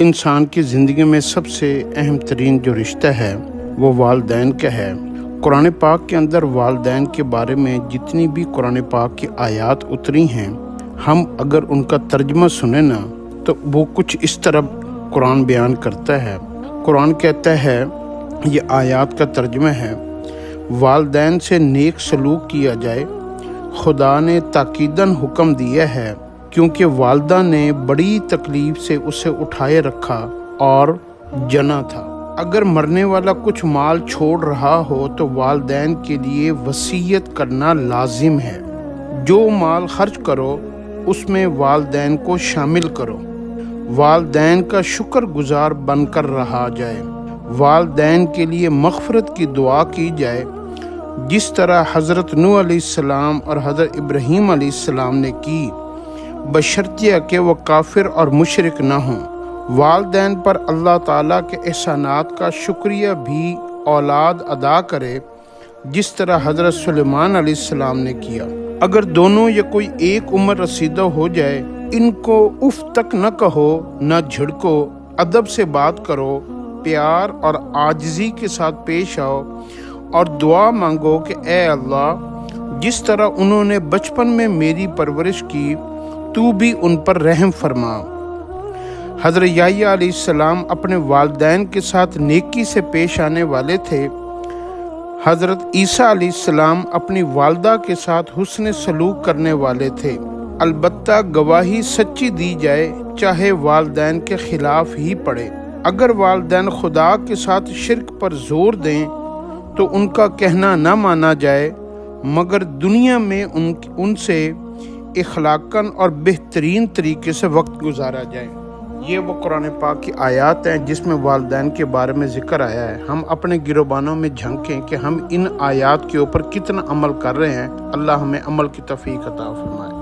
انسان کی زندگی میں سب سے اہم ترین جو رشتہ ہے وہ والدین کا ہے۔ قرآن پاک کے اندر والدین کے بارے میں جتنی بھی قرآن پاک کی آیات اتری ہیں، ہم اگر ان کا ترجمہ سنیں نا تو وہ کچھ اس طرح قرآن بیان کرتا ہے۔ قرآن کہتا ہے، یہ آیات کا ترجمہ ہے، والدین سے نیک سلوک کیا جائے۔ خدا نے تاکیداً حکم دیا ہے، کیونکہ والدہ نے بڑی تکلیف سے اسے اٹھائے رکھا اور جنا تھا۔ اگر مرنے والا کچھ مال چھوڑ رہا ہو تو والدین کے لیے وصیت کرنا لازم ہے۔ جو مال خرچ کرو اس میں والدین کو شامل کرو۔ والدین کا شکر گزار بن کر رہا جائے۔ والدین کے لیے مغفرت کی دعا کی جائے، جس طرح حضرت نوح علیہ السلام اور حضرت ابراہیم علیہ السلام نے کی، بشرطیہ کہ وہ کافر اور مشرک نہ ہوں۔ والدین پر اللہ تعالیٰ کے احسانات کا شکریہ بھی اولاد ادا کرے، جس طرح حضرت سلیمان علیہ السلام نے کیا۔ اگر دونوں یا کوئی ایک عمر رسیدہ ہو جائے، ان کو اف تک نہ کہو، نہ جھڑکو، ادب سے بات کرو، پیار اور عاجزی کے ساتھ پیش آؤ اور دعا مانگو کہ اے اللہ، جس طرح انہوں نے بچپن میں میری پرورش کی، تو بھی ان پر رحم فرما۔ حضرت یحییٰ علیہ السلام اپنے والدین کے ساتھ نیکی سے پیش آنے والے تھے۔ حضرت عیسیٰ علیہ السلام اپنی والدہ کے ساتھ حسن سلوک کرنے والے تھے۔ البتہ گواہی سچی دی جائے، چاہے والدین کے خلاف ہی پڑے۔ اگر والدین خدا کے ساتھ شرک پر زور دیں تو ان کا کہنا نہ مانا جائے، مگر دنیا میں ان سے اخلاقاً اور بہترین طریقے سے وقت گزارا جائے۔ یہ وہ قرآن پاک کی آیات ہیں جس میں والدین کے بارے میں ذکر آیا ہے۔ ہم اپنے گروبانوں میں جھنکیں کہ ہم ان آیات کے اوپر کتنا عمل کر رہے ہیں۔ اللہ ہمیں عمل کی توفیق عطا فرمائے۔